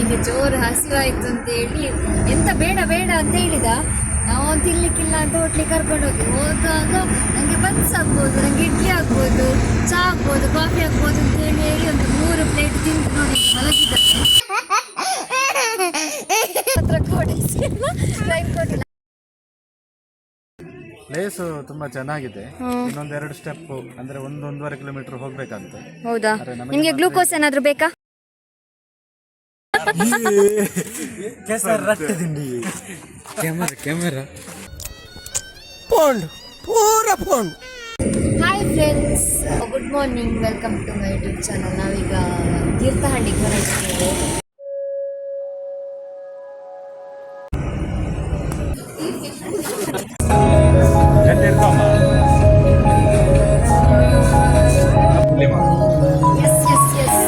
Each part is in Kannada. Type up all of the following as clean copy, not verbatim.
ಅವನಿಗೆ ಜೋರು ಹಸಿವಾಯ್ತು ಅಂತ ಹೇಳಿ ಎಂತ ಬೇಡ ಬೇಡ ಅಂತ ಹೇಳಿದ. ನಾವು ತಿನ್ಲಿಕ್ಕಿಲ್ಲ ಅಂತ ಹೋಟ್ಲಿಗೆ ಕರ್ಕೊಂಡು ಹೋಗುವಾಗ ನನಗೆ ಬನ್ಸ್ ಆಗ್ಬೋದು, ನನಗೆ ಇಡ್ಲಿ ಆಗ್ಬೋದು, ಚಹಾ ಆಗ್ಬೋದು, ಕಾಫಿ ಆಗ್ಬೋದು ಅಂತ ಹೇಳಿ ಒಂದು 3 ಪ್ಲೇಟ್ ತಿಂದು ನೋಡಿ ಮಲಗಿದ್ದಾರೆ. ಹತ್ರ ಕೊಡಿಸಿಲ್ಲ, ಟೈಮ್ ಕೊಟ್ಟಿಲ್ಲ. ಪ್ಲೇಸು ತುಂಬಾ ಚೆನ್ನಾಗಿದೆ. ಇನ್ನೊಂದೆರಡು ಸ್ಟೆಪ್ ಅಂದ್ರೆ 1-1.5 ಕಿಲೋಮೀಟರ್ ಹೋಗ್ಬೇಕಂತೆ. ಹೌದಾ? ನಿಮ್ಗೆ ಗ್ಲೂಕೋಸ್ ಏನಾದ್ರು ಬೇಕಾ? Camera hi friends, good morning, welcome to my YouTube channel. ನಾವೀಗ ತೀರ್ಥಹಳ್ಳಿಗೆ ಹೊರಟಿದ್ದೇವೆ. ಎಸ್ ಎಸ್ ಎಸ್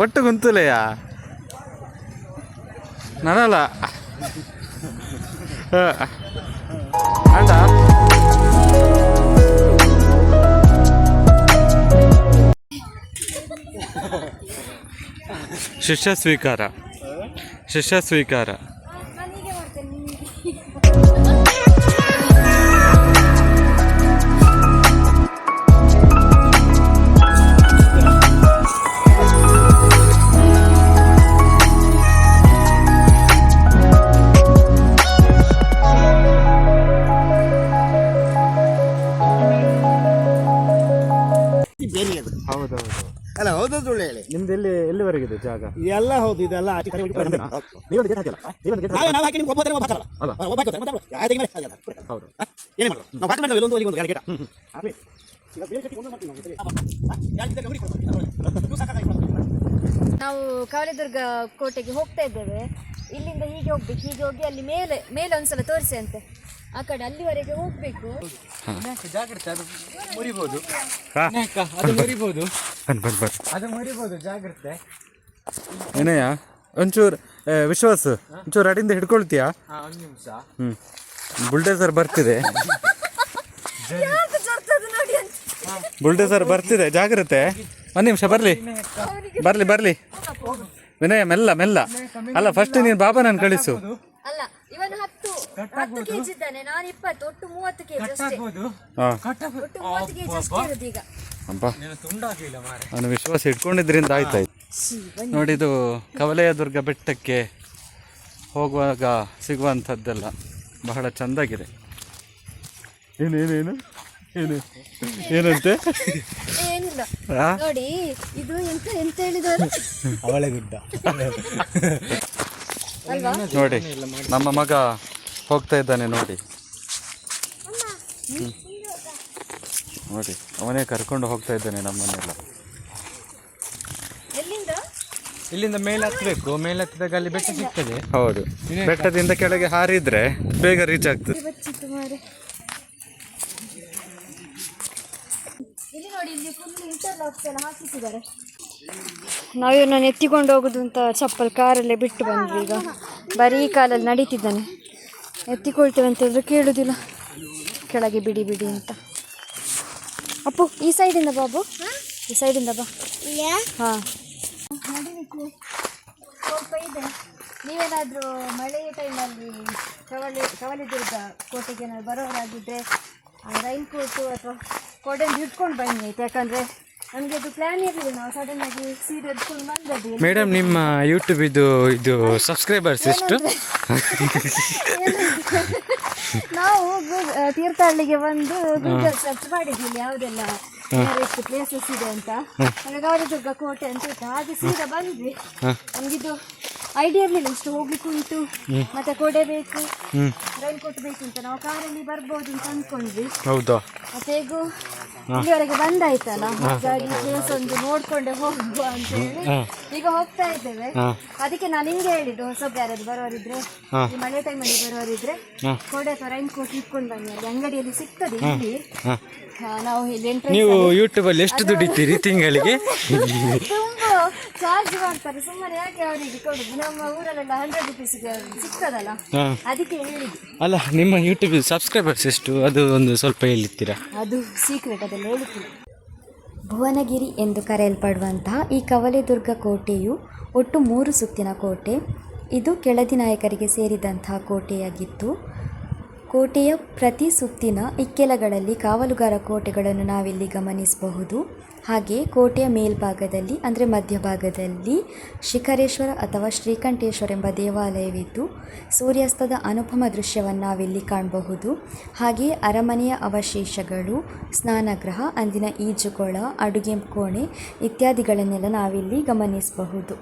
ಒಟ್ಟು ಗುಂತುಲೆಯ ನನಲ್ಲ ಆಟ ಶಿಷ್ಯ ಸ್ವೀಕಾರ. ಹೌದೌದು. ಅಲ್ಲ ಹೌದೌದು ಹೇಳಿ. ನಿಮ್ದು ಎಲ್ಲಿವರೆಗಿದೆ ಜಾಗ? ಎಲ್ಲ ಹೌದು, ಇದೆಲ್ಲ ನಾವು ಕವಲೇದುರ್ಗ ಕೋಟೆಗೆ ಹೋಗ್ತಾ ಇದ್ದೇವೆ. ಇಲ್ಲಿಂದ ಹೀಗೆ ಹೋಗ್ಬೇಕು, ಹೀಗೆ ಹೋಗಿ ಅಲ್ಲಿ ಮೇಲೆ ಒಂದ್ಸಲ ತೋರಿಸಿ ಅಂತೆ. ಆ ಕಡೆ ಅಲ್ಲಿವರೆಗೆ ಹೋಗ್ಬೇಕು. ಜಾಗ್ರತೆ, ಅದು ಮುರಿಬಹುದು, ಅದು ಮುರಿಬಹುದು, ಜಾಗ್ರತೆ. ಏನಯ್ಯ ಒಂಚೂರು ವಿಶ್ವಾಸ, ಒಂಚೂರು ಅಡಿಂದ ಹಿಡ್ಕೊಳ್ತೀಯಾ? ಒಂದು ನಿಮಿಷ. ಬುಲ್ಡೇಸರ್ ಬರ್ತಿದೆ, ಜಾಗ್ರತೆ. ಒಂದು ನಿಮಿಷ, ಬರ್ಲಿ ವಿನಯ, ಮೆಲ್ಲ. ಅಲ್ಲ, ಫಸ್ಟ್ ನೀನು ಬಾಬಾನನ್ನು ಕಳಿಸು. ಅಲ್ಲ, ಇವನು 10 ಕೆಜಿ ಇದ್ದಾನೆ, ನಾನು 20, ಒಟ್ಟು 30 ಕೆಜಿ ಅಷ್ಟೇ. ಒಟ್ಟು 30 ಕೆಜಿ ಅಷ್ಟೇ ಇರೋದು ಈಗ. ನಾನು ವಿಶ್ವಾಸ ಇಟ್ಕೊಂಡಿದ್ರಿಂದ ಆಯ್ತಾಯ್ತು. ನೋಡಿ, ಇದು ಕವಲೇದುರ್ಗ ಬೆಟ್ಟಕ್ಕೆ ಹೋಗುವಾಗ ಸಿಗುವಂಥದ್ದೆಲ್ಲ ಬಹಳ ಚೆಂದಾಗಿದೆ. ಏನಂತೆ? ಏನಿಲ್ಲ ನೋಡಿ, ಇದು ಎಂತ ಹೇಳಿದವರು ಅವಳೆ ಗುಡ್ಡ ಅಲ್ವಾ? ನೋಡಿ, ನಮ್ಮ ಮಗ ಹೋಗ್ತಾ ಇದ್ದಾನೆ ನೋಡಿ. ಅವನೇ ಕರ್ಕೊಂಡು ಹೋಗ್ತಾ ಇದ್ದಾನೆ ನಮ್ಮನ್ನೆಲ್ಲ. ಇಲ್ಲಿಂದ ಮೇಲೆ ಹತ್ತಬೇಕು. ಮೇಲೆ ಹತ್ತಿದಾಗ ಅಲ್ಲಿ ಬೆಟ್ಟ ಸಿಗ್ತದೆ. ಹೌದು, ಬೆಟ್ಟದಿಂದ ಕೆಳಗೆ ಹಾರಿದ್ರೆ ಬೇಗ ರೀಚ್ ಆಗ್ತದೆ. ಇಲ್ಲಿ ನೋಡಿ, ಇಲ್ಲಿ ಫುಲ್ ಇಂಟರ್ಲಾಕ್ಸ್ ಎಲ್ಲ ಹಾಕಿಸಿದ್ದಾರೆ. ನಾವು ನಾನು ಎತ್ತಿಕೊಂಡು ಹೋಗುದು ಅಂತ ಚಪ್ಪಲ್ ಕಾರಲ್ಲೇ ಬಿಟ್ಟು ಬಂದ್ವಿ. ಈಗ ಬರೀ ಕಾಲಲ್ಲಿ ನಡೀತಿದ್ದಾನೆ. ಎತ್ತಿಕೊಳ್ತೇವೆ ಅಂತ ಹೇಳಿದ್ರೆ ಕೇಳುವುದಿಲ್ಲ. ಕೆಳಗೆ ಬಿಡಿ ಅಂತ. ಅಪ್ಪು, ಈ ಸೈಡಿಂದ ಬಾಬು, ಈ ಸೈಡಿಂದ ಬಾ. ಹಾಂ, ಸ್ವಲ್ಪ ಇದೆ. ನೀವೇನಾದರೂ ಮಳೆಯ ಟೈಮಲ್ಲಿ ಕವಲೇದುರ್ಗ ಕೋಟೆಗೆ ಏನಾದ್ರು ಬರೋರಾಗಿದ್ದರೆ ರೈನ್ ಕೋಟು ಅಥವಾ ಕೊಡೆಯನ್ನು ಇಟ್ಕೊಂಡು ಬನ್ನಿ ಆಯ್ತು. ಯಾಕಂದರೆ ನಮಗೆ ಅದು ಪ್ಲ್ಯಾನ್ ಇರಲಿಲ್ಲ, ನಾವು ಸಡನ್ನಾಗಿ ಸೀರೆ ಎತ್ಕೊಂಡು ಬಂದದ್ದು. ಮೇಡಮ್ ನಿಮ್ಮ ಯೂಟ್ಯೂಬ್ ಇದು ಸಬ್ಸ್ಕ್ರೈಬರ್ಸ್ ಎಷ್ಟು? ನಾವು ತೀರ್ಥಹಳ್ಳಿಗೆ ಬಂದು ಗೂಗಲ್ ಸರ್ಚ್ ಮಾಡಿದ್ವಿ ಯಾವುದೆಲ್ಲ ಎಷ್ಟು ಪ್ಲೇಸಸ್ ಇದೆ ಅಂತ. ಗೌರದುರ್ಗ ಕೋಟೆ ಅಂತ ಇತ್ತು, ಹಾಗೆ ಸೀದಾ ಬಂದ್ವಿ. ನಮಗಿದು ಐಡಿಯಾ ಇರಲಿಲ್ಲ ಇಷ್ಟು ಹೋಗ್ಲಿಕ್ಕೆ ಉಂಟು, ಮತ್ತೆ ಕೊಡೆ ಬೇಕು, ರೈನ್ ಕೋಟ್ ಬೇಕು ಅಂತ. ನಾವು ಕಾರಲ್ಲಿ ಬರ್ಬೋದು ಅಂತ ಅಂದ್ಕೊಂಡ್ವಿ. ಹೌದಾ? ಮತ್ತೆ ಹೇಗೂ ಇಲ್ಲಿವರೆಗೆ ಬಂದಾಯ್ತಲ್ಲ, ಹಾಗಾಗಿ ಪ್ಲೇಸ್ ಒಂದು ನೋಡ್ಕೊಂಡೆ ಹೋಗುವ ಅಂತ ಹೇಳಿ ಈಗ ಹೋಗ್ತಾ ಇದ್ದೇವೆ. ಅದಕ್ಕೆ ನಾನು ಹಿಂಗೆ ಹೇಳಿದ್ದು, ಹೊಸಬ್ರು ಯಾರಾದ್ರು ಬರೋರಿದ್ರೆ, ಈ ಮಳೆ ಟೈಮಲ್ಲಿ ಬರೋರಿದ್ರೆ ಕೊಡೆ ಅಥವಾ ರೈನ್ ಕೋಟ್ ಇಟ್ಕೊಂಡು ಬನ್ನಿ, ಅಲ್ಲಿ ಅಂಗಡಿಯಲ್ಲಿ ಸಿಗ್ತದೆ. ಇಲ್ಲಿ ನಾವು ಇಲ್ಲಿ ನೀವು ಯೂಟ್ಯೂಬ್ ಅಲ್ಲಿ ಎಷ್ಟು ದುಡಿತೀರಿ ತಿಂಗಳಿಗೆ? ತುಂಬಾ ಚಾರ್ಜ್ ಮಾಡ್ತಾರೆ, ಸುಮ್ಮನೆ ಯಾಕೆ ಅವರಿಗೆ ಕೊಡುದು? ನಮ್ಮ ಊರಲ್ಲೆಲ್ಲ 100 ರೂಪೀಸ್ಗೆ ಸಿಗ್ತದಲ್ಲ, ಅದಕ್ಕೆ ಹೇಳಿದ್ದು. ಅಲ್ಲ, ನಿಮ್ಮ ಯೂಟ್ಯೂಬ್ ಸಬ್ಸ್ಕ್ರೈಬರ್ಸ್ ಎಷ್ಟು ಅದು ಒಂದು ಸ್ವಲ್ಪ ಹೇಳಿರ್ತೀರಾ? ಅದು ಸೀಕ್ರೆಟ್, ಅದೆಲ್ಲ ಹೇಳ್ತೀನಿ. ಭುವನಗಿರಿ ಎಂದು ಕರೆಯಲ್ಪಡುವಂತಹ ಈ ಕವಲೇದುರ್ಗ ಕೋಟೆಯು ಒಟ್ಟು 3 ಸುತ್ತಿನ ಕೋಟೆ. ಇದು ಕೆಳದಿ ನಾಯಕರಿಗೆ ಸೇರಿದಂತಹ ಕೋಟೆಯಾಗಿತ್ತು. ಕೋಟೆಯ ಪ್ರತಿ ಸುತ್ತಿನ ಇಕ್ಕೆಲಗಳಲ್ಲಿ ಕಾವಲುಗಾರ ಕೋಟೆಗಳನ್ನು ನಾವಿಲ್ಲಿ ಗಮನಿಸಬಹುದು. ಹಾಗೆ ಕೋಟೆಯ ಮೇಲ್ಭಾಗದಲ್ಲಿ ಅಂದರೆ ಮಧ್ಯಭಾಗದಲ್ಲಿ ಶಿಖರೇಶ್ವರ ಅಥವಾ ಶ್ರೀಕಂಠೇಶ್ವರ ಎಂಬ ದೇವಾಲಯವಿದ್ದು ಸೂರ್ಯಾಸ್ತದ ಅನುಪಮ ದೃಶ್ಯವನ್ನು ನಾವಿಲ್ಲಿ ಕಾಣಬಹುದು. ಹಾಗೆಯೇ ಅರಮನೆಯ ಅವಶೇಷಗಳು, ಸ್ನಾನಗೃಹ, ಅಂದಿನ ಈಜುಕೊಳ, ಅಡುಗೆ ಕೋಣೆ ಇತ್ಯಾದಿಗಳನ್ನೆಲ್ಲ ನಾವಿಲ್ಲಿ ಗಮನಿಸಬಹುದು.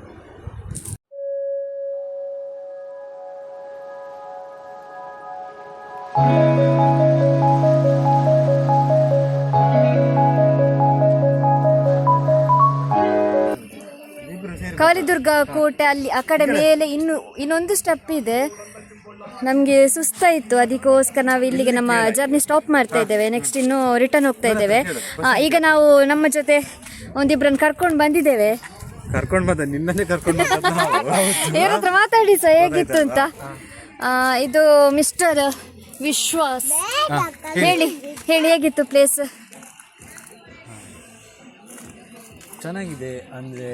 ಕವಲೇದುರ್ಗ ಕೋಟೆ ಅಲ್ಲಿ ಆ ಕಡೆ ಮೇಲೆ ಇನ್ನೊಂದು ಸ್ಟೆಪ್ ಇದೆ. ನಮಗೆ ಸುಸ್ತಾಯಿತು, ಅದಕ್ಕೋಸ್ಕರ ನಾವು ಇಲ್ಲಿಗೆ ನಮ್ಮ ಜರ್ನಿ ಸ್ಟಾಪ್ ಮಾಡ್ತಾ ಇದ್ದೇವೆ. ನೆಕ್ಸ್ಟ್ ಇನ್ನು ರಿಟರ್ನ್ ಹೋಗ್ತಾ ಇದ್ದೇವೆ. ಈಗ ನಾವು ನಮ್ಮ ಜೊತೆ ಒಂದಿಬ್ಬರನ್ನು ಕರ್ಕೊಂಡು ಬಂದಿದ್ದೇವೆ. ಏನ ಹತ್ರ ಮಾತಾಡಿ ಸಹ ಹೇಗಿತ್ತು ಅಂತ. ಇದು ಮಿಸ್ಟರ್ ವಿಶ್ವಾಸ್, ಹೇಳಿ ಹೇಗಿತ್ತು ಪ್ಲೇಸ್? ಚೆನ್ನಾಗಿದೆ, ಅಂದ್ರೆ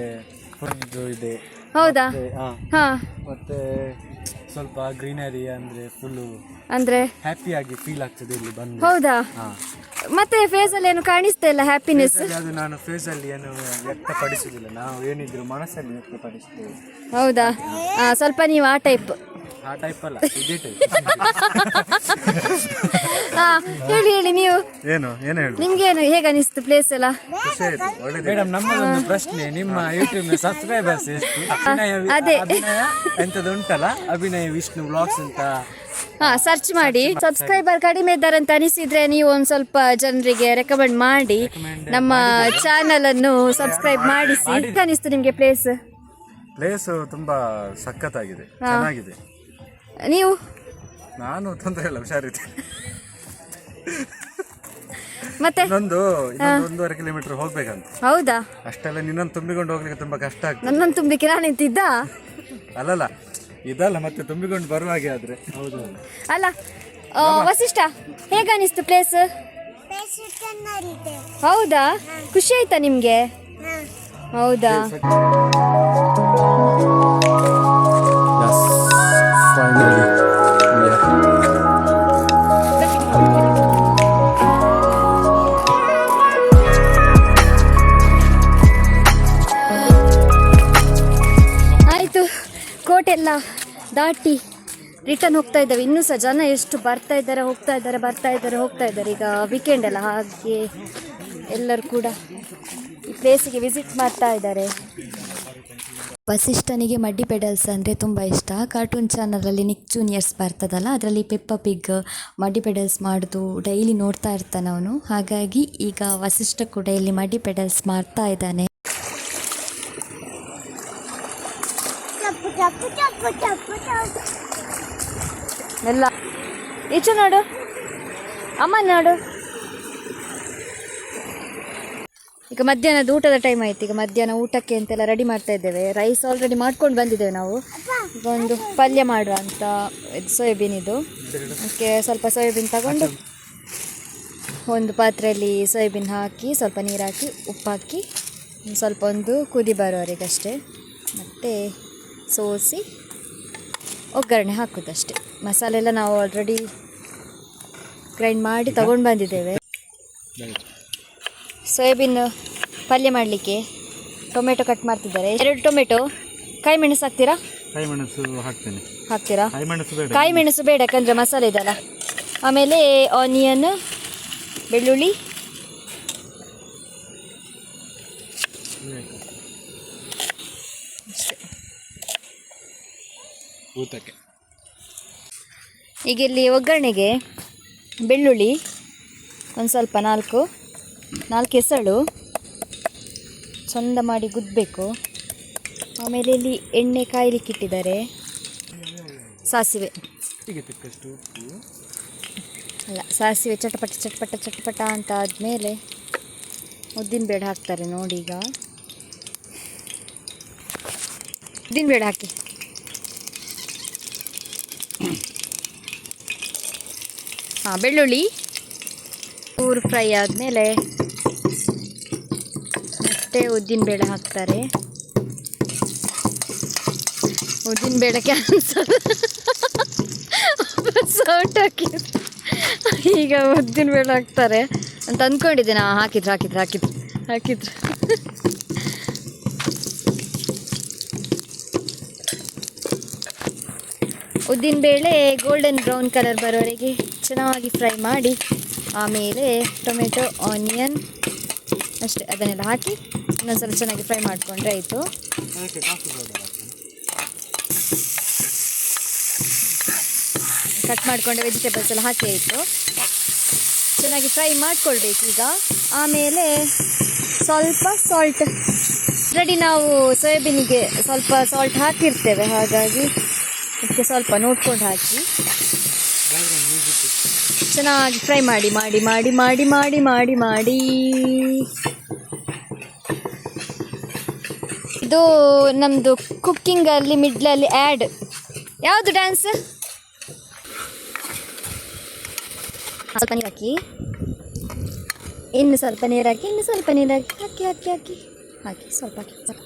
ಇದೆ. ಹೌದಾ? ಹಾ, ಮತ್ತೆ ಸ್ವಲ್ಪ ಗ್ರೀನರಿ, ಅಂದ್ರೆ ಫುಲ್ ಅಂದ್ರೆ ಹ್ಯಾಪಿ ಆಗಿ ಫೀಲ್ ಆಗ್ತದೆ ಇಲ್ಲಿ ಬಂದು. ಹೌದಾ? ಮತ್ತೆ ಫೇಸ್ ಅಲ್ಲಿ ಏನು ಕಾಣಿಸ್ತಾ ಇಲ್ಲ ಹ್ಯಾಪಿನೆಸ್? ಅದು ನಾನು ಫೇಸ್ ಅಲ್ಲಿ ಏನು ವ್ಯಕ್ತಪಡಿಸುವುದಿಲ್ಲ, ನಾವು ಏನಿದ್ರು ಮನಸ್ಸಲ್ಲಿ ವ್ಯಕ್ತಪಡಿಸ್ತೇವೆ. ಹೌದಾ? ಸ್ವಲ್ಪ ನೀವು ಆ ಟೈಪ್ ಅಲ್ಲ, ಇದೇ ಟೈಪ್. ಹೇಳಿ ನೀವು, ನಿಮ್ಗೇನು ಹೇಗೆ ಅನಿಸ್ತು ಪ್ಲೇಸ್ ಎಲ್ಲ? ಮೇಡಮ್, ನಮ್ಮದೊಂದು ಪ್ರಶ್ನೆ, ನಿಮ್ಮ ಯೂಟ್ಯೂಬ್ ಸಬ್ಸ್ಕ್ರೈಬರ್ಸ್ ಎಷ್ಟು? ಅದೇ ಎಂತದ್ದು ಉಂಟಲ್ಲ, ಅಭಿನಯ ವಿಷ್ಣು ವ್ಲಾಗ್ಸ್ ಅಂತ ಸರ್ಚ್ ಮಾಡಿ. ಸಬ್ಸ್ಕ್ರೈಬರ್ ಕಡಿಮೆ ಇದ್ದಾರೆ ಅಂತ ಅನಿಸಿದ್ರೆ ನೀವು ಒಂದು ಸ್ವಲ್ಪ ಜನರಿಗೆ ರೆಕಮೆಂಡ್ ಮಾಡಿ ನಮ್ಮ ಚಾನಲ್ ಅನ್ನು ಸಬ್ಸ್ಕ್ರೈಬ್ ಮಾಡಿಸಿ. ಅನಿಸ್ತು ನಿಮ್ಗೆ ಪ್ಲೇಸ್ ತುಂಬಾ ಸಖತ್ತಾಗಿದೆ, ಚೆನ್ನಾಗಿದೆ. ನೀವು? ನಾನು ತೊಂದರೆ ಇಲ್ಲ, ಹುಷಾರಿದ್ದೆ. ಮತ್ತೆ ಇನ್ನೊಂದು 1.5 ಕಿಲೋಮೀಟರ್ ಹೋಗ್ಬೇಕಂತ. ಹೌದಾ? ಅಷ್ಟೆಲ್ಲ ನಿನ್ನನ್ನು ತುಂಬಿಕೊಂಡು ಹೋಗ್ಲಿಕ್ಕೆ ತುಂಬಾ ಕಷ್ಟ ಆಗ್ತದೆ. ನನ್ನನ್ನು ತುಂಬಿಕ್ಕೆ ನಾನು ನಿಂತಿದ್ದ? ಅಲ್ಲಲ್ಲ, ಇದಲ್ಲ, ಮತ್ತೆ ತುಂಬಿಕೊಂಡು ಬರುವಾಗೆ ಆದ್ರೆ. ಹೌದು ಅಲ್ಲ. ವಸಿಷ್ಠ, ಹೇಗೆ ಅನಿಸ್ತು ಪ್ಲೇಸ್? ಹೌದಾ? ಖುಷಿ ಆಯ್ತಾ ನಿಮ್ಗೆ? ಹೌದಾ? ಆಯಿತು, ಕೋಟೆಲ್ಲ ದಾಟಿ ರಿಟರ್ನ್ ಹೋಗ್ತಾ ಇದ್ದೇವೆ. ಇನ್ನೂ ಸಹ ಜನ ಎಷ್ಟು ಬರ್ತಾ ಇದ್ದಾರೆ, ಹೋಗ್ತಾ ಇದ್ದಾರೆ. ಈಗ ವೀಕೆಂಡ್ ಅಲ್ಲ, ಹಾಗೆ ಎಲ್ಲರೂ ಕೂಡ ಈ ಪ್ಲೇಸಿಗೆ ವಿಸಿಟ್ ಮಾಡ್ತಾ ಇದ್ದಾರೆ. ವಸಿಷ್ಠನಿಗೆ ಮಡ್ಡಿ ಪೆಡಲ್ಸ್ ಅಂದರೆ ತುಂಬ ಇಷ್ಟ. ಕಾರ್ಟೂನ್ ಚಾನಲಲ್ಲಿ ನಿಕ್ ಜೂನಿಯರ್ಸ್ ಬರ್ತದಲ್ಲ, ಅದರಲ್ಲಿ ಪೆಪ್ಪ ಪಿಗ್ ಮಡ್ಡಿ ಪೆಡಲ್ಸ್ ಮಾಡೋದು ಡೈಲಿ ನೋಡ್ತಾ ಇರ್ತಾನೆ ಅವನು. ಹಾಗಾಗಿ ಈಗ ವಸಿಷ್ಠ ಕೂಡ ಇಲ್ಲಿ ಮಡ್ಡಿ ಪೆಡಲ್ಸ್ ಮಾಡ್ತಾ ಇದ್ದಾನೆ. ಎಲ್ಲ ಈಚೆ ನೋಡು, ಅಮ್ಮ ನೋಡು. ಈಗ ಮಧ್ಯಾಹ್ನದ ಊಟದ ಟೈಮ್ ಆಯ್ತು. ಈಗ ಮಧ್ಯಾಹ್ನ ಊಟಕ್ಕೆ ಅಂತೆಲ್ಲ ರೆಡಿ ಮಾಡ್ತಾ ಇದ್ದೇವೆ. ರೈಸ್ ಆಲ್ರೆಡಿ ಮಾಡ್ಕೊಂಡು ಬಂದಿದ್ದೇವೆ ನಾವು. ಈಗ ಒಂದು ಪಲ್ಯ ಮಾಡುವ ಅಂತ, ಇದು ಸೋಯಾಬೀನ್, ಇದು ಅದಕ್ಕೆ ಸ್ವಲ್ಪ ಸೋಯಾಬೀನ್ ತಗೊಂಡು ಒಂದು ಪಾತ್ರೆಯಲ್ಲಿ ಸೋಯಾಬೀನ್ ಹಾಕಿ, ಸ್ವಲ್ಪ ನೀರು ಹಾಕಿ, ಉಪ್ಪು ಹಾಕಿ, ಸ್ವಲ್ಪ ಒಂದು ಕುದಿ ಬರೋವರೆಗಷ್ಟೇ, ಮತ್ತು ಸೋಸಿ ಒಗ್ಗರಣೆ ಹಾಕೋದಷ್ಟೇ. ಮಸಾಲೆ ಎಲ್ಲ ನಾವು ಆಲ್ರೆಡಿ ಗ್ರೈಂಡ್ ಮಾಡಿ ತಗೊಂಡು ಬಂದಿದ್ದೇವೆ. ಸೋಯಾಬೀನ್ ಪಲ್ಯ ಮಾಡಲಿಕ್ಕೆ ಟೊಮೆಟೊ ಕಟ್ ಮಾಡ್ತಿದ್ದಾರೆ. 2 ಟೊಮೆಟೊ. ಕಾಯಿ ಮೆಣಸು ಹಾಕ್ತೀರಾ? ಕಾಯಿ ಮೆಣಸು ಹಾಕ್ತೇನೆ. ಹಾಕ್ತೀರಾ? ಕಾಯಿ ಮೆಣಸು ಬೇಡ. ಕಾಯಿ ಮೆಣಸು ಬೇಡ, ಯಾಕಂದರೆ ಮಸಾಲೆ ಇದಲ್ಲ. ಆಮೇಲೆ ಆನಿಯನ್, ಬೆಳ್ಳುಳ್ಳಿ, ಊತಕ್ಕೆ. ಈಗ ಇಲ್ಲಿ ಒಗ್ಗರಣೆಗೆ ಬೆಳ್ಳುಳ್ಳಿ ಒಂದು ಸ್ವಲ್ಪ 4 ಎಸಳು ಚಂದ ಮಾಡಿ ಗುದ್ದಬೇಕು. ಆಮೇಲೆ ಇಲ್ಲಿ ಎಣ್ಣೆ ಕಾಯಲಿಕ್ಕಿಟ್ಟಿದ್ದಾರೆ. ಸಾಸಿವೆ ಅಲ್ಲ, ಸಾಸಿವೆ ಚಟಪಟ ಅಂತ ಆದಮೇಲೆ ಉದ್ದಿನಬೇಳೆ ಹಾಕ್ತಾರೆ. ನೋಡಿ, ಈಗ ಉದ್ದಿನಬೇಳೆ ಹಾಕಿ. ಬೆಳ್ಳುಳ್ಳಿ ಚೂರು ಫ್ರೈ ಆದಮೇಲೆ ಮತ್ತೆ ಉದ್ದಿನಬೇಳೆ ಹಾಕ್ತಾರೆ. ಉದ್ದಿನಬೇಳೆ ಕ್ಯಾನ್ಸಲ್ ಸೌಟ್ ಹಾಕಿ. ಈಗ ಉದ್ದಿನಬೇಳೆ ಹಾಕ್ತಾರೆ ಅಂತ ಅಂದ್ಕೊಂಡಿದ್ದೆ ನಾ. ಹಾಕಿದ್ರು ಉದ್ದಿನಬೇಳೆ ಗೋಲ್ಡನ್ ಬ್ರೌನ್ ಕಲರ್ ಬರೋವರೆಗೆ ಚೆನ್ನಾಗಿ ಫ್ರೈ ಮಾಡಿ, ಆಮೇಲೆ ಟೊಮೆಟೊ, ಆನಿಯನ್ ಅಷ್ಟೇ ಅದನ್ನೆಲ್ಲ ಹಾಕಿ ಇನ್ನೊಂದ್ಸಲ ಚೆನ್ನಾಗಿ ಫ್ರೈ ಮಾಡಿಕೊಂಡ್ರೆ ಆಯಿತು. ಕಟ್ ಮಾಡಿಕೊಂಡೆ ವೆಜಿಟೇಬಲ್ಸ್ ಎಲ್ಲ ಹಾಕಿ ಆಯಿತು. ಚೆನ್ನಾಗಿ ಫ್ರೈ ಮಾಡ್ಕೊಳ್ಬೇಕು ಈಗ. ಆಮೇಲೆ ಸ್ವಲ್ಪ ಸಾಲ್ಟ್. ಆಲ್ರೆಡಿ ನಾವು ಸೋಯಾಬೀನಿಗೆ ಸ್ವಲ್ಪ ಸಾಲ್ಟ್ ಹಾಕಿರ್ತೇವೆ, ಹಾಗಾಗಿ ಇದಕ್ಕೆ ಸ್ವಲ್ಪ ನೋಡ್ಕೊಂಡು ಹಾಕಿ ಚೆನ್ನಾಗಿ ಫ್ರೈ ಮಾಡಿ ಮಾಡಿ ಮಾಡಿ ಮಾಡಿ ಮಾಡಿ ಮಾಡಿ ಮಾಡಿ ಇದು ನಮ್ಮದು ಕುಕ್ಕಿಂಗಲ್ಲಿ ಮಿಡ್ಲಲ್ಲಿ ಆ್ಯಡ್. ಯಾವುದು ಡ್ಯಾನ್ಸ್? ಸ್ವಲ್ಪ ನೀರು ಹಾಕಿ, ಇನ್ನು ಸ್ವಲ್ಪ ನೀರು ಹಾಕಿ, ಇನ್ನು ಸ್ವಲ್ಪ ನೀರು ಹಾಕಿ ಹಾಕಿ ಹಾಕಿ ಹಾಕಿ ಹಾಕಿ ಸ್ವಲ್ಪ ಹಾಕಿ ಸಾಕು.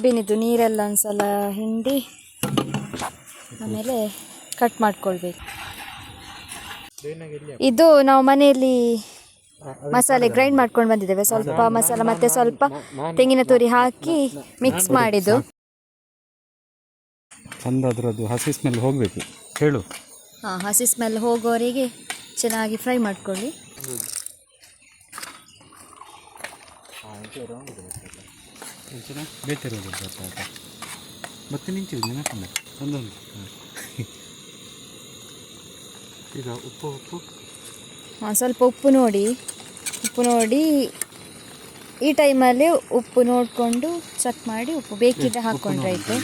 ಬೇನಿದ್ದು ನೀರೆಲ್ಲ ಒಂದ್ಸಲ ಹಿಂಡಿ ಆಮೇಲೆ ಕಟ್ ಮಾಡ್ಕೊಳ್ಬೇಕು. ಇದು ನಾವು ಮನೆಯಲ್ಲಿ ಮಸಾಲೆ ಗ್ರೈಂಡ್ ಮಾಡ್ಕೊಂಡು ಬಂದಿದ್ದೇವೆ. ಸ್ವಲ್ಪ ಮಸಾಲ ಮತ್ತು ಸ್ವಲ್ಪ ತೆಂಗಿನ ತುರಿ ಹಾಕಿ ಮಿಕ್ಸ್ ಮಾಡಿದ್ದು. ಚಂದ ಅದರದ್ದು ಹಸಿ ಸ್ಮೆಲ್ ಹೋಗಬೇಕು ಹೇಳು. ಹಸಿ ಸ್ಮೆಲ್ ಹೋಗೋವರೆಗೆ ಚೆನ್ನಾಗಿ ಫ್ರೈ ಮಾಡ್ಕೊಳ್ಳಿ. ಬೇತಿರೋದು ಮತ್ತೆ ನಿಂತಿದ್ದು ಒಂದೊಂದು. ಈಗ ಉಪ್ಪು ಸ್ವಲ್ಪ ಉಪ್ಪು ನೋಡಿ ಈ ಟೈಮಲ್ಲಿ ಉಪ್ಪು ನೋಡಿಕೊಂಡು ಚೆಕ್ ಮಾಡಿ ಉಪ್ಪು ಬೇಕಿದ್ರೆ ಹಾಕ್ಕೊಂಡ್ರೆ ಆಯಿತು.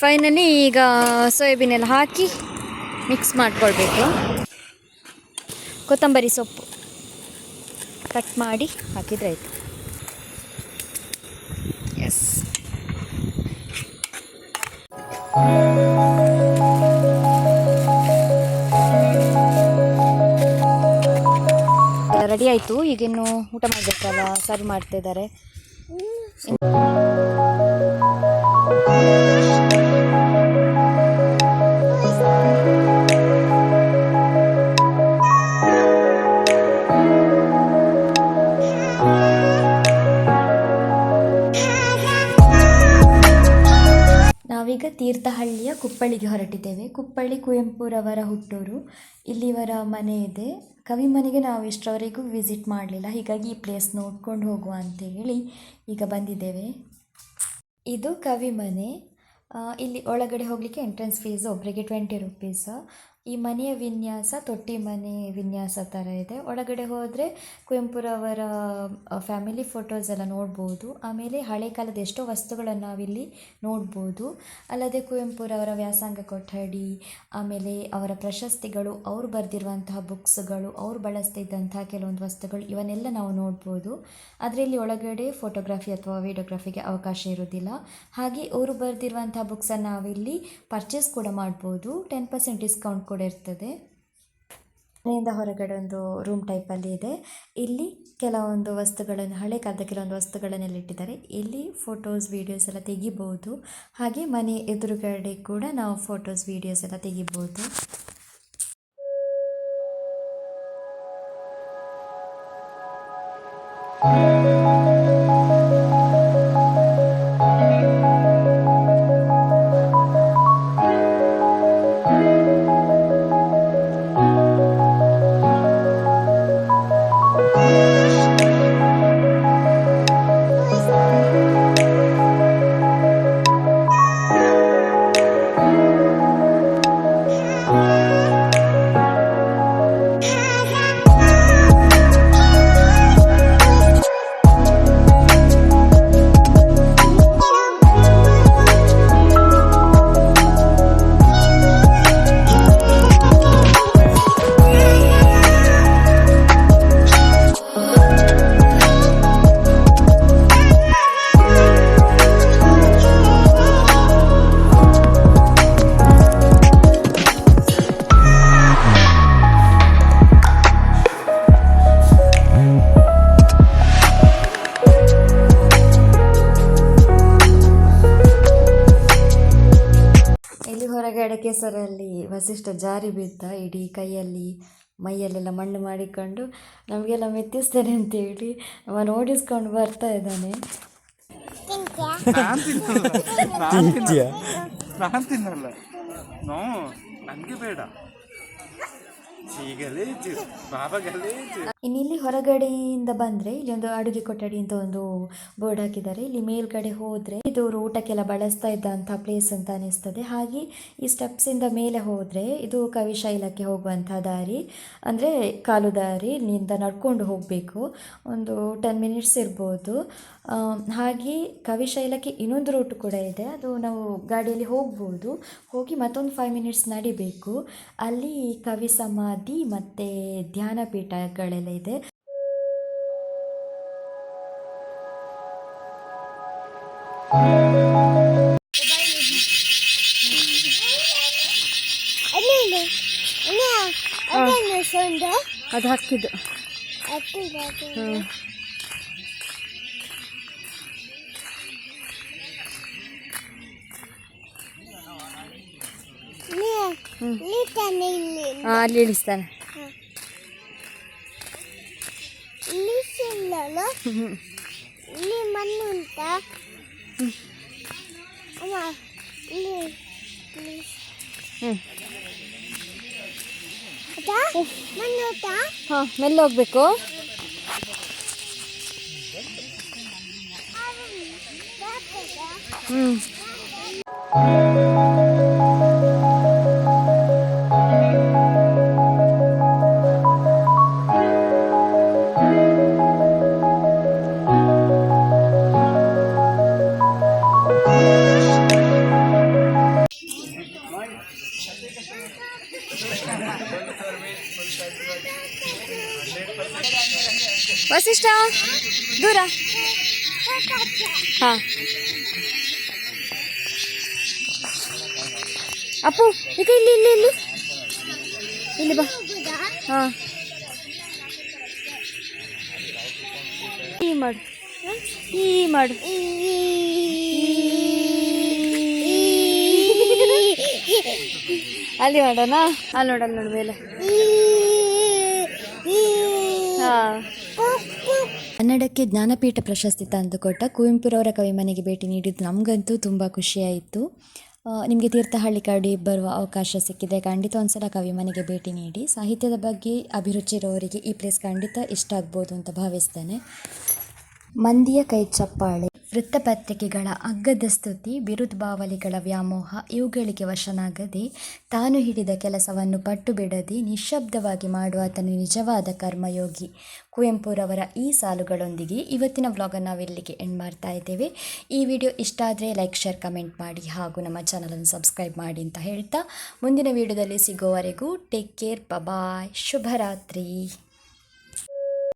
ಫೈನಲಿ ಈಗ ಸೋಯಾಬೀನ್ ಎಲ್ಲ ಹಾಕಿ ಮಿಕ್ಸ್ ಮಾಡ್ಕೊಳ್ಬೇಕು. ಕೊತ್ತಂಬರಿ ಸೊಪ್ಪು ಕಟ್ ಮಾಡಿ ಹಾಕಿದರೆ ಆಯಿತು. ಎಸ್, ರೆಡಿ ಆಯಿತು. ಈಗಿನ್ನು ಊಟ ಮಾಡಬೇಕಲ್ಲ, ಸರ್ವ್ ಮಾಡ್ತಿದ್ದಾರೆ. ನಾವೀಗ ತೀರ್ಥಹಳ್ಳಿಯ ಕುಪ್ಪಳ್ಳಿಗೆ ಹೊರಟಿದ್ದೇವೆ. ಕುಪ್ಪಳ್ಳಿ ಕುವೆಂಪುರವರ ಹುಟ್ಟೂರು. ಇಲ್ಲಿ ಇವರ ಮನೆ ಇದೆ. ಕವಿ ಮನೆಗೆ ನಾವು ಇಷ್ಟರವರೆಗೂ ವಿಸಿಟ್ ಮಾಡಲಿಲ್ಲ, ಹೀಗಾಗಿ ಈ ಪ್ಲೇಸ್ ನೋಡ್ಕೊಂಡು ಹೋಗುವ ಅಂತೇಳಿ ಈಗ ಬಂದಿದ್ದೇವೆ. ಇದು ಕವಿ ಮನೆ. ಇಲ್ಲಿ ಒಳಗಡೆ ಹೋಗಲಿಕ್ಕೆ ಎಂಟ್ರೆನ್ಸ್ ಫೀಸ್ ಒಬ್ಬರಿಗೆ 20 ರುಪೀಸ್. ಈ ಮನೆಯ ವಿನ್ಯಾಸ ತೊಟ್ಟಿ ಮನೆ ವಿನ್ಯಾಸ ಥರ ಇದೆ. ಒಳಗಡೆ ಹೋದರೆ ಕುವೆಂಪುರವರ ಫ್ಯಾಮಿಲಿ ಫೋಟೋಸ್ ಎಲ್ಲ ನೋಡ್ಬೋದು. ಆಮೇಲೆ ಹಳೆ ಕಾಲದ ಎಷ್ಟೋ ವಸ್ತುಗಳನ್ನು ನಾವಿಲ್ಲಿ ನೋಡ್ಬೋದು. ಅಲ್ಲದೆ ಕುವೆಂಪುರವರ ವ್ಯಾಸಂಗ ಕೊಠಡಿ, ಆಮೇಲೆ ಅವರ ಪ್ರಶಸ್ತಿಗಳು, ಅವರು ಬರೆದಿರುವಂತಹ ಬುಕ್ಸ್ಗಳು, ಅವರು ಬಳಸ್ತಿದ್ದಂತಹ ಕೆಲವೊಂದು ವಸ್ತುಗಳು, ಇವನ್ನೆಲ್ಲ ನಾವು ನೋಡ್ಬೋದು. ಆದರೆ ಇಲ್ಲಿ ಒಳಗಡೆ ಫೋಟೋಗ್ರಫಿ ಅಥವಾ ವಿಡಿಯೋಗ್ರಫಿಗೆ ಅವಕಾಶ ಇರೋದಿಲ್ಲ. ಹಾಗೆ ಅವರು ಬರೆದಿರುವಂತಹ ಬುಕ್ಸನ್ನು ನಾವಿಲ್ಲಿ ಪರ್ಚೇಸ್ ಕೂಡ ಮಾಡ್ಬೋದು. 10% ಡಿಸ್ಕೌಂಟ್ ಕೂಡ ಇರ್ತದೆ. ಮನೆಯಿಂದ ಹೊರಗಡೆ ಒಂದು ರೂಮ್ ಟೈಪಲ್ಲಿ ಇದೆ. ಇಲ್ಲಿ ಕೆಲವೊಂದು ವಸ್ತುಗಳನ್ನು, ಹಳೆ ಕಾಲದ ಕೆಲವೊಂದು ವಸ್ತುಗಳನ್ನೆಲ್ಲ ಇಟ್ಟಿದ್ದಾರೆ. ಇಲ್ಲಿ ಫೋಟೋಸ್ ವೀಡಿಯೋಸ್ ಎಲ್ಲ ತೆಗಿಬೋದು. ಹಾಗೆ ಮನೆ ಎದುರುಗಡೆ ಕೂಡ ನಾವು ಫೋಟೋಸ್ ವೀಡಿಯೋಸ್ ಎಲ್ಲ ತೆಗಿಬೋದು. ಹೊರಗಡೆ ಕೆಸರಲ್ಲಿ ವಸಿಷ್ಠ ಜಾರಿ ಬಿದ್ದ, ಇಡೀ ಕೈಯಲ್ಲಿ ಮೈಯಲ್ಲೆಲ್ಲ ಮಣ್ಣು ಮಾಡಿಕೊಂಡು ನಮಗೆಲ್ಲ ಮೆತ್ತಿಸ್ತೇನೆ ಅಂತೇಳಿ ಅವನು ಓಡಿಸ್ಕೊಂಡು ಬರ್ತಾ ಇದ್ದಾನೆ. ನಾನು ತಿನ್ನಲ್ಲ, ನೋ ನನಗೆ ಬೇಡ. ಇನ್ನಿಲ್ಲಿ ಹೊರಗಡೆಯಿಂದ ಬಂದರೆ ಇಲ್ಲಿ ಒಂದು ಅಡುಗೆ ಕೊಠಡಿ ಅಂತ ಒಂದು ಬೋರ್ಡ್ ಹಾಕಿದ್ದಾರೆ. ಇಲ್ಲಿ ಮೇಲ್ಗಡೆ ಹೋದರೆ ಇದು ಊಟಕ್ಕೆಲ್ಲ ಬಳಸ್ತಾ ಇದ್ದಂಥ ಪ್ಲೇಸ್ ಅಂತ ಅನಿಸ್ತದೆ. ಹಾಗೆ ಈ ಸ್ಟೆಪ್ಸಿಂದ ಮೇಲೆ ಹೋದರೆ ಇದು ಕವಿಶೈಲಕ್ಕೆ ಹೋಗುವಂಥ ದಾರಿ, ಅಂದರೆ ಕಾಲು ದಾರಿ. ಇಲ್ಲಿಂದ ನಡ್ಕೊಂಡು ಹೋಗಬೇಕು, ಒಂದು 10 ಮಿನಿಟ್ಸ್ ಇರ್ಬೋದು. ಹಾಗೆ ಕವಿಶೈಲಕ್ಕೆ ಇನ್ನೊಂದು ರೂಟ್ ಕೂಡ ಇದೆ, ಅದು ನಾವು ಗಾಡಿಯಲ್ಲಿ ಹೋಗ್ಬೋದು. ಹೋಗಿ ಮತ್ತೊಂದು 5 ಮಿನಿಟ್ಸ್ ನಡಿಬೇಕು. ಅಲ್ಲಿ ಕವಿ ಸಮಾಧಿ ಮತ್ತು ಧ್ಯಾನ ಪೀಠಗಳೆಲ್ಲ ಇದೆ. ಅದು ಹಾಕಿದ್ದು ಅಲ್ಲಿ ಇಳಿಸ್ತಾನೆ. ಇಲ್ಲಿ ಮಣ್ಣು ಉಂಟಾ? ಮಣ್ಣು ಉಂಟಾ? ಹಾಂ, ಮೆಲ್ಲ ಹೋಗ್ಬೇಕು. ವಸಿಷ್ಠ ದೂರ. ಹಾಂ, ಅಪ್ಪು ಈಗ ಇಲ್ಲಿ ಇಲ್ಲಿ ಇಲ್ಲಿ ಇಲ್ಲಿ ಬಾ. ಹಾಂ, ಈ ಮಾಡು, ಈ ಮಾಡು. ಅಲ್ಲಿ ಮಾಡೋಣ. ಅಲ್ಲಿ ನೋಡಲ್ಲ ನೋಡು ಮೇಲೆ. ಹಾಂ, ಕನ್ನಡಕ್ಕೆ ಜ್ಞಾನಪೀಠ ಪ್ರಶಸ್ತಿ ತಂದುಕೊಟ್ಟ ಕುವೆಂಪುರವರ ಕವಿಮನೆಗೆ ಭೇಟಿ ನೀಡಿದ್ದು ನಮಗಂತೂ ತುಂಬ ಖುಷಿಯಾಯಿತು. ನಿಮಗೆ ತೀರ್ಥಹಳ್ಳಿ ಕಡೆ ಬರುವ ಅವಕಾಶ ಸಿಕ್ಕಿದೆ ಖಂಡಿತ ಒಂದ್ಸಲ ಕವಿಮನೆಗೆ ಭೇಟಿ ನೀಡಿ. ಸಾಹಿತ್ಯದ ಬಗ್ಗೆ ಅಭಿರುಚಿ ಇರೋರಿಗೆ ಈ ಪ್ಲೇಸ್ ಖಂಡಿತ ಇಷ್ಟ ಆಗ್ಬೋದು ಅಂತ ಭಾವಿಸ್ತೇನೆ. ಮಂದಿಯ ಕೈ ಚಪ್ಪಾಳೆ, ವೃತ್ತಪತ್ರಿಕೆಗಳ ಅಗ್ಗದ ಸ್ತುತಿ, ಬಿರುದುಬಾವಲಿಗಳ ವ್ಯಾಮೋಹ ಇವುಗಳಿಗೆ ವಶನಾಗದೆ ತಾನು ಹಿಡಿದ ಕೆಲಸವನ್ನು ಪಟ್ಟು ಬಿಡದೆ ನಿಶ್ಶಬ್ದವಾಗಿ ಮಾಡುವ ಆತನು ನಿಜವಾದ ಕರ್ಮಯೋಗಿ. ಕುವೆಂಪುರವರ ಈ ಸಾಲುಗಳೊಂದಿಗೆ ಇವತ್ತಿನ ವ್ಲಾಗನ್ನು ನಾವಿಲ್ಲಿಗೆ ಎಂಡ್ ಮಾಡ್ತಾ ಇದ್ದೇವೆ. ಈ ವಿಡಿಯೋ ಇಷ್ಟ ಆದರೆ ಲೈಕ್, ಶೇರ್, ಕಮೆಂಟ್ ಮಾಡಿ ಹಾಗೂ ನಮ್ಮ ಚಾನಲನ್ನು ಸಬ್ಸ್ಕ್ರೈಬ್ ಮಾಡಿ ಅಂತ ಹೇಳ್ತಾ ಮುಂದಿನ ವಿಡಿಯೋದಲ್ಲಿ ಸಿಗೋವರೆಗೂ ಟೇಕ್ ಕೇರ್, ಬಾಯ್, ಶುಭರಾತ್ರಿ.